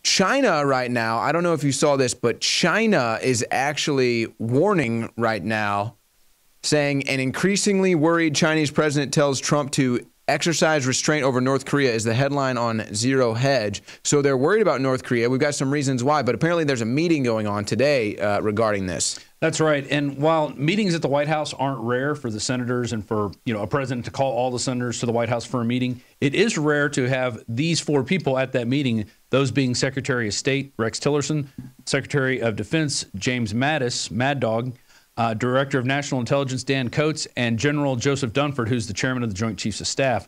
China right now, I don't know if you saw this, but China is actually warning right now, saying an increasingly worried Chinese president tells Trump to exercise restraint over North Korea is the headline on Zero Hedge. So they're worried about North Korea. We've got some reasons why, but apparently there's a meeting going on today regarding this. That's right. And while meetings at the White House aren't rare for the senators and for, a president to call all the senators to the White House for a meeting, it is rare to have these four people at that meeting, those being Secretary of State Rex Tillerson, Secretary of Defense James Mattis, Mad Dog, Director of National Intelligence Dan Coates, and General Joseph Dunford, who's the chairman of the Joint Chiefs of Staff.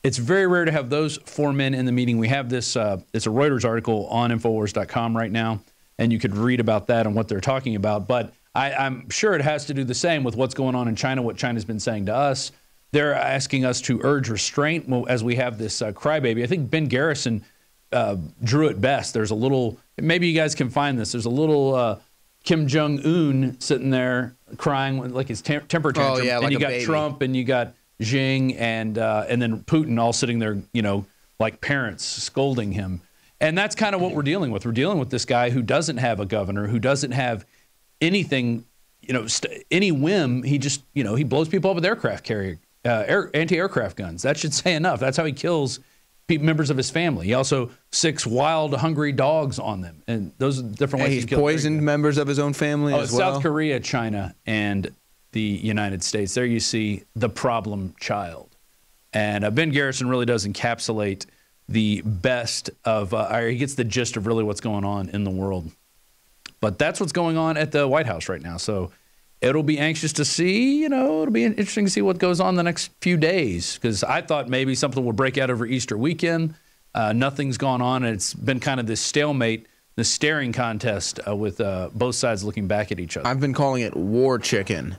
It's very rare to have those four men in the meeting. We have this, it's a Reuters article on Infowars.com right now, and you could read about that and what they're talking about. But I'm sure it has to do the same with what's going on in China, what China's been saying to us. They're asking us to urge restraint as we have this crybaby. I think Ben Garrison drew it best. There's a little, maybe you guys can find this, there's a little Kim Jong-un sitting there crying like his temper tantrum. Oh, yeah, and like you a got baby. Trump and you got Xi and then Putin all sitting there, like parents scolding him. And that's kind of what we're dealing with. We're dealing with this guy who doesn't have a governor, who doesn't have anything, any whim. He just, he blows people up with aircraft carrier, anti-aircraft guns. That should say enough. That's how he kills members of his family. He also sicks wild, hungry dogs on them. And those are different ways He's to kill poisoned members of his own family as well. South Korea, China, and the United States. There you see the problem child. And Ben Garrison really does encapsulate the best of, he gets the gist of really what's going on in the world. But that's what's going on at the White House right now. So it'll be anxious to see, it'll be interesting to see what goes on the next few days. Because I thought maybe something would break out over Easter weekend. Nothing's gone on. And it's been kind of this stalemate, this staring contest with both sides looking back at each other. I've been calling it war chicken.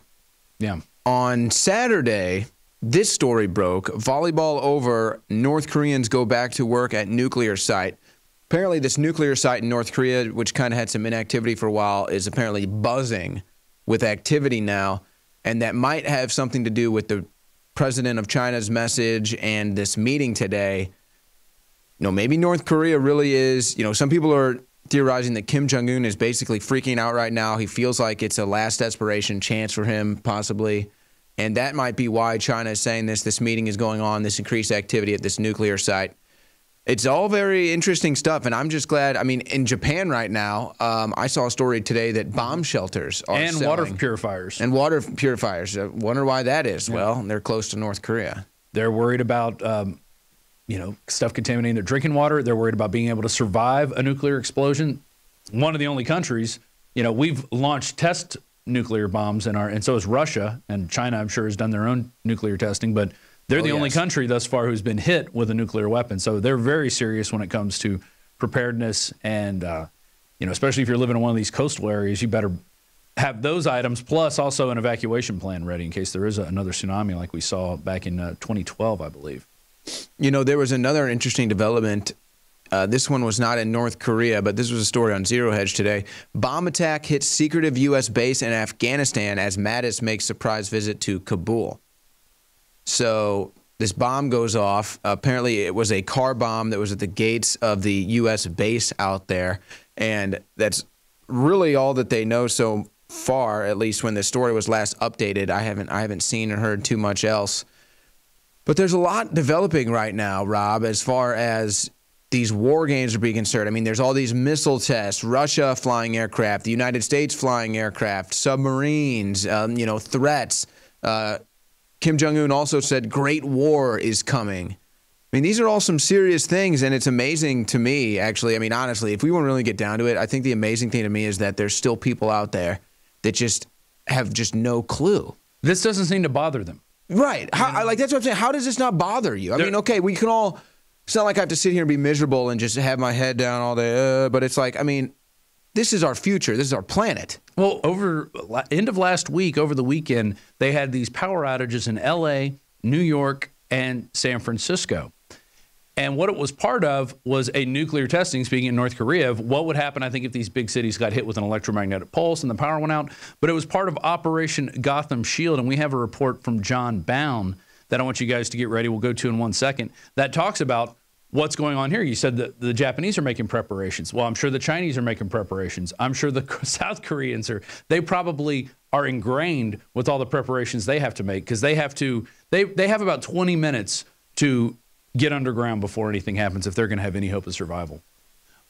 Yeah. On Saturday, this story broke. Volleyball over, North Koreans go back to work at nuclear site. Apparently, this nuclear site in North Korea, which kind of had some inactivity for a while, is apparently buzzing with activity now. And that might have something to do with the president of China's message and this meeting today. Maybe North Korea really is, some people are theorizing that Kim Jong-un is basically freaking out right now. He feels like it's a last desperation chance for him, possibly. And that might be why China is saying this meeting is going on, this increased activity at this nuclear site. It's all very interesting stuff, and I'm just glad. I mean, in Japan right now, I saw a story today that bomb shelters are and selling. water purifiers. And water purifiers. I wonder why that is. Yeah. Well, they're close to North Korea. They're worried about, stuff contaminating their drinking water. They're worried about being able to survive a nuclear explosion. One of the only countries, we've launched test nuclear bombs and so has Russia, and China, I'm sure, has done their own nuclear testing, but they're the only country thus far who's been hit with a nuclear weapon. So they're very serious when it comes to preparedness. And, especially if you're living in one of these coastal areas, you better have those items, plus also an evacuation plan ready in case there is another tsunami like we saw back in 2012, I believe. There was another interesting development. This one was not in North Korea, but this was a story on Zero Hedge today. Bomb attack hits secretive U.S. base in Afghanistan as Mattis makes surprise visit to Kabul. So this bomb goes off. Apparently, it was a car bomb that was at the gates of the U.S. base out there. And that's really all that they know so far, at least when this story was last updated. I haven't seen or heard too much else. But there's a lot developing right now, Rob, as far as these war games are being concerned. I mean, there's all these missile tests, Russia flying aircraft, the United States flying aircraft, submarines, threats. Kim Jong-un also said great war is coming. I mean, these are all some serious things, and it's amazing to me, actually. I mean, honestly, if we want to really get down to it, I think the amazing thing to me is that there's still people out there that just have no clue. This doesn't seem to bother them. Right. That's what I'm saying. How does this not bother you? I mean, okay, we can all – it's not like I have to sit here and be miserable and just have my head down all day, but it's like, I mean, this is our future. This is our planet. Well, end of last week, over the weekend, they had these power outages in L.A., New York, and San Francisco. And what it was part of was a nuclear testing, speaking in North Korea, of what would happen, I think, if these big cities got hit with an electromagnetic pulse and the power went out. But it was part of Operation Gotham Shield. And we have a report from John Bound that I want you guys to get ready. We'll go to in 1 second. That talks about what's going on here? You said that the Japanese are making preparations. Well, I'm sure the Chinese are making preparations. I'm sure the South Koreans are. They probably are ingrained with all the preparations they have to make, because they have about 20 minutes to get underground before anything happens if they're going to have any hope of survival.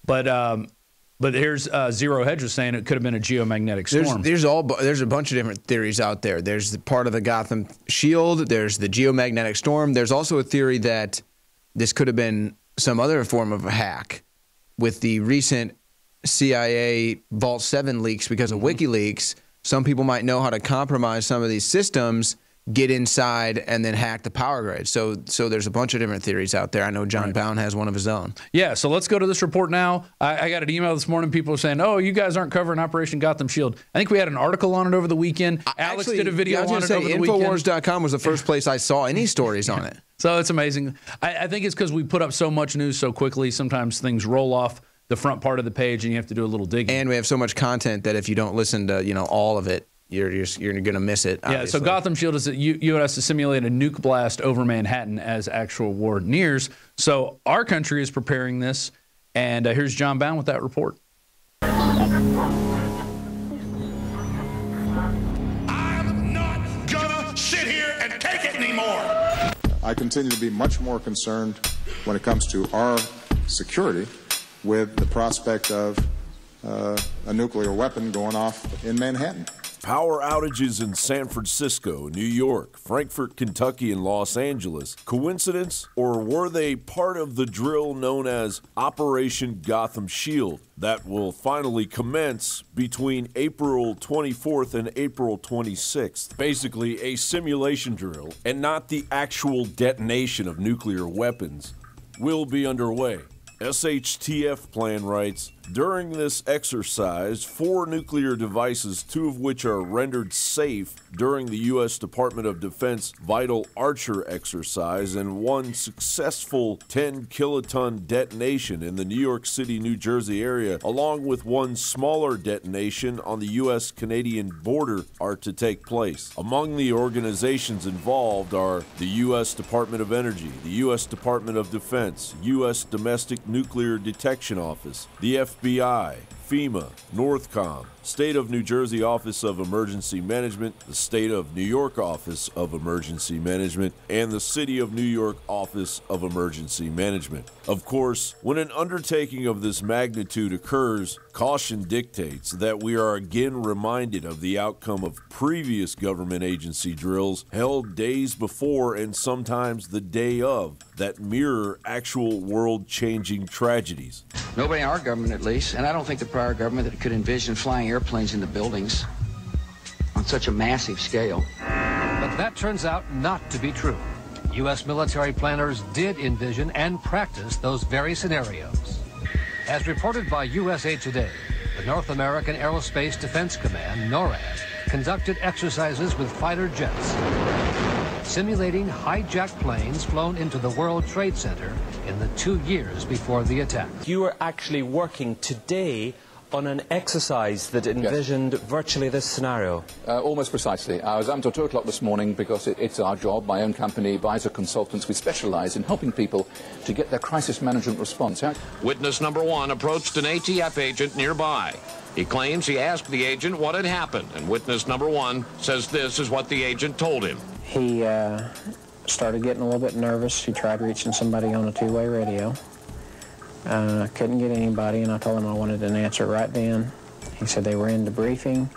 But here's Zero Hedge was saying it could have been a geomagnetic storm. There's a bunch of different theories out there. There's the part of the Gotham shield. There's the geomagnetic storm. There's also a theory that this could have been some other form of a hack with the recent CIA Vault 7 leaks because of WikiLeaks. Some people might know how to compromise some of these systems, get inside, and then hack the power grid. So there's a bunch of different theories out there. I know John Bound has one of his own. Yeah, so let's go to this report now. I got an email this morning. People are saying, oh, you guys aren't covering Operation Gotham Shield. I think we had an article on it over the weekend. Alex did a video on it over the weekend. Infowars.com was the first place I saw any stories on it. So it's amazing. I think it's because we put up so much news so quickly. Sometimes things roll off the front part of the page and you have to do a little digging. And we have so much content that if you don't listen to all of it, you're going to miss it. Obviously. Yeah, so Gotham Shield is U.S. to simulate a nuke blast over Manhattan as actual war nears. So our country is preparing this, and here's John Bound with that report. I'm not gonna sit here and take it anymore. I continue to be much more concerned when it comes to our security with the prospect of a nuclear weapon going off in Manhattan. Power outages in San Francisco, New York, Frankfort, Kentucky, and Los Angeles. Coincidence, or were they part of the drill known as Operation Gotham Shield that will finally commence between April 24th and April 26th? Basically, a simulation drill, and not the actual detonation of nuclear weapons, will be underway. SHTF plan writes, during this exercise, 4 nuclear devices, 2 of which are rendered safe during the U.S. Department of Defense Vital Archer exercise, and 1 successful 10-kiloton detonation in the New York City, New Jersey area, along with 1 smaller detonation on the U.S.-Canadian border, are to take place. Among the organizations involved are the U.S. Department of Energy, the U.S. Department of Defense, U.S. Domestic Nuclear Detection Office, the FBI, FEMA, Northcom, State of New Jersey Office of Emergency Management, the State of New York Office of Emergency Management, and the City of New York Office of Emergency Management. Of course, when an undertaking of this magnitude occurs, caution dictates that we are again reminded of the outcome of previous government agency drills held days before and sometimes the day of that mirror actual world-changing tragedies. Nobody in our government, at least, and I don't think the prior government that could envision flying airplanes into buildings on such a massive scale. But that turns out not to be true. U.S. military planners did envision and practice those very scenarios. As reported by USA Today, the North American Aerospace Defense Command, NORAD, conducted exercises with fighter jets, simulating hijacked planes flown into the World Trade Center in the 2 years before the attack. You are actually working today on an exercise that envisioned virtually this scenario. Almost precisely. I was up until 2 o'clock this morning because it's our job, my own company, Advisor Consultants. We specialize in helping people to get their crisis management response. Witness number 1 approached an ATF agent nearby. He claims he asked the agent what had happened, and witness number 1 says this is what the agent told him. He started getting a little bit nervous. He tried reaching somebody on a 2-way radio. Couldn't get anybody, and I told him I wanted an answer right then. He said they were in debriefing.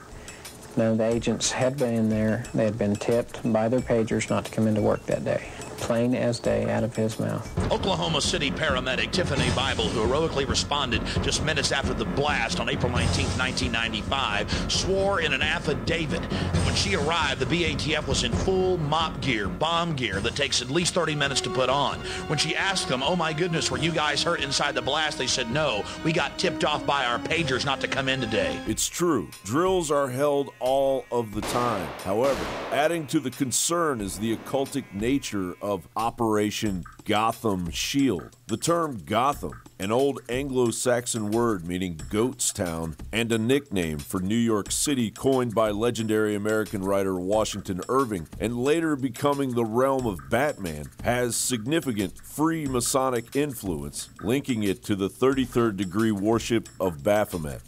None of the agents had been in there. They had been tipped by their pagers not to come into work that day. Plain as day out of his mouth. Oklahoma City paramedic Tiffany Bible, who heroically responded just minutes after the blast on April 19, 1995, swore in an affidavit that when she arrived, the BATF was in full mop gear, bomb gear that takes at least 30 minutes to put on. When she asked them, oh my goodness, were you guys hurt inside the blast? They said, no, we got tipped off by our pagers not to come in today. It's true. Drills are held all of the time. However, adding to the concern is the occultic nature of Operation Gotham Shield. The term Gotham, an old Anglo-Saxon word meaning goat's town, and a nickname for New York City coined by legendary American writer Washington Irving, and later becoming the realm of Batman, has significant free Masonic influence, linking it to the 33rd degree worship of Baphomet.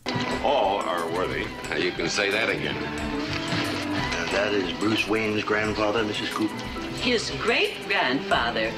All are worthy. Now you can say that again. And that is Bruce Wayne's grandfather, Mrs. Cooper. His great-grandfather.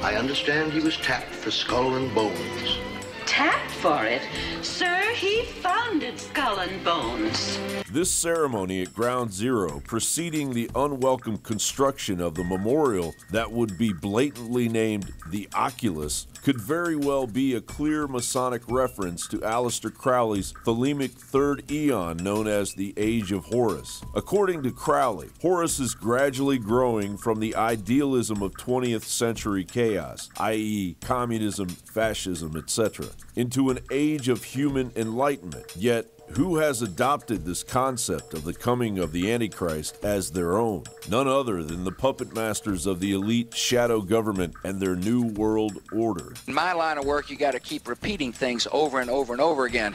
I understand he was tapped for Skull and Bones. Tapped for it? Sir, he founded Skull and Bones. This ceremony at Ground Zero, preceding the unwelcome construction of the memorial that would be blatantly named the Oculus, could very well be a clear Masonic reference to Aleister Crowley's Thelemic Third Eon known as the Age of Horus. According to Crowley, Horus is gradually growing from the idealism of 20th century chaos, i.e. communism, fascism, etc., into an age of human enlightenment. Yet, who has adopted this concept of the coming of the Antichrist as their own? None other than the puppet masters of the elite shadow government and their new world order. In my line of work, you got to keep repeating things over and over and over again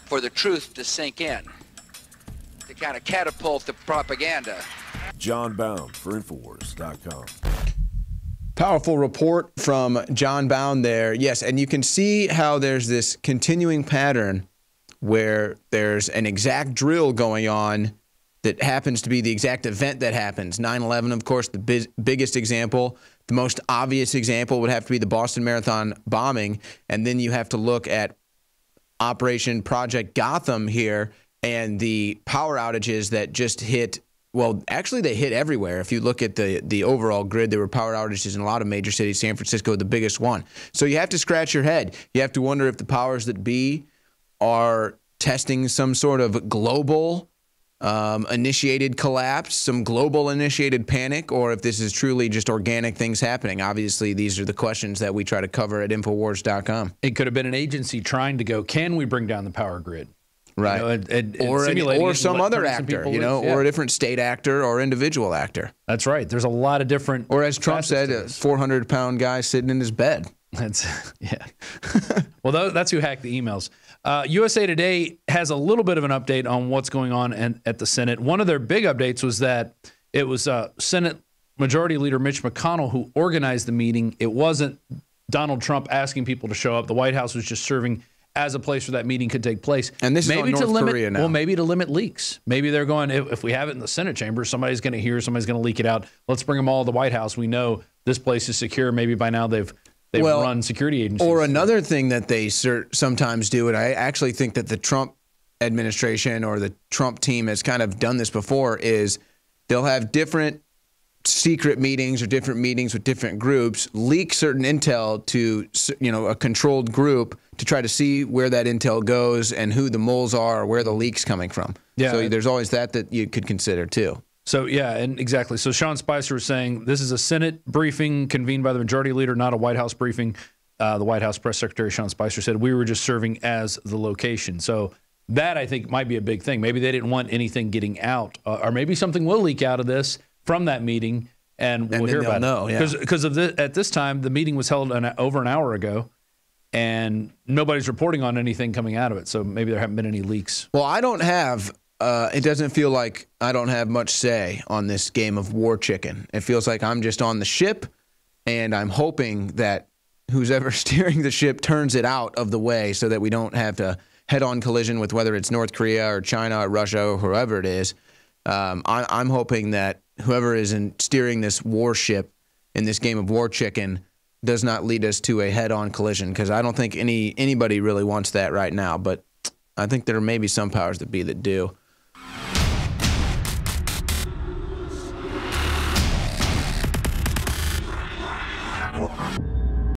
for the truth to sink in, to kind of catapult the propaganda. John Bound for Infowars.com. Powerful report from John Bound there. Yes, and you can see how there's this continuing pattern where there's an exact drill going on that happens to be the exact event that happens. 9/11, of course, the biggest example. The most obvious example would have to be the Boston Marathon bombing. And then you have to look at Operation Project Gotham here and the power outages that just hit. Well, actually, they hit everywhere. If you look at the overall grid, there were power outages in a lot of major cities. San Francisco, the biggest one. So you have to scratch your head. You have to wonder if the powers that be are testing some sort of global initiated collapse, some global initiated panic, or if this is truly just organic things happening. Obviously, these are the questions that we try to cover at Infowars.com. It could have been an agency trying to go, can we bring down the power grid? Right. Or some other actor, or a different state actor or individual actor. That's right. There's a lot of different. Or as Trump said, a 400-pound guy sitting in his bed. Yeah. Well, that's who hacked the emails. USA Today has a little bit of an update on what's going on at the Senate. One of their big updates was that it was Senate Majority Leader Mitch McConnell who organized the meeting. It wasn't Donald Trump asking people to show up. The White House was just serving as a place where that meeting could take place. And this maybe is on North Korea now. Well, maybe to limit leaks. Maybe they're going, if we have it in the Senate chamber, somebody's going to hear, somebody's going to leak it out. Let's bring them all to the White House. We know this place is secure. Maybe by now they've run security agencies. Or another thing that they sometimes do, and I actually think that the Trump administration or the Trump team has kind of done this before, is they'll have different secret meetings or different meetings with different groups, leak certain intel to a controlled group to try to see where that intel goes and who the moles are or where the leak's coming from. Yeah. So there's always that you could consider too. So, yeah, and exactly. So Sean Spicer was saying this is a Senate briefing convened by the majority leader, not a White House briefing. The White House press secretary, Sean Spicer, said we were just serving as the location. So that, I think, might be a big thing. Maybe they didn't want anything getting out. Or maybe something will leak out of this from that meeting, and we'll hear about it. Because at this time, the meeting was held over an hour ago, and nobody's reporting on anything coming out of it. So maybe there haven't been any leaks. Well, I don't have... it doesn't feel like I don't have much say on this game of war chicken. It feels like I'm just on the ship, and I'm hoping that who's ever steering the ship turns it out of the way so that we don't have to head-on collision with whether it's North Korea or China or Russia or whoever it is. I'm hoping that whoever is steering this warship in this game of war chicken does not lead us to a head-on collision, because I don't think anybody really wants that right now. But I think there may be some powers that be that do.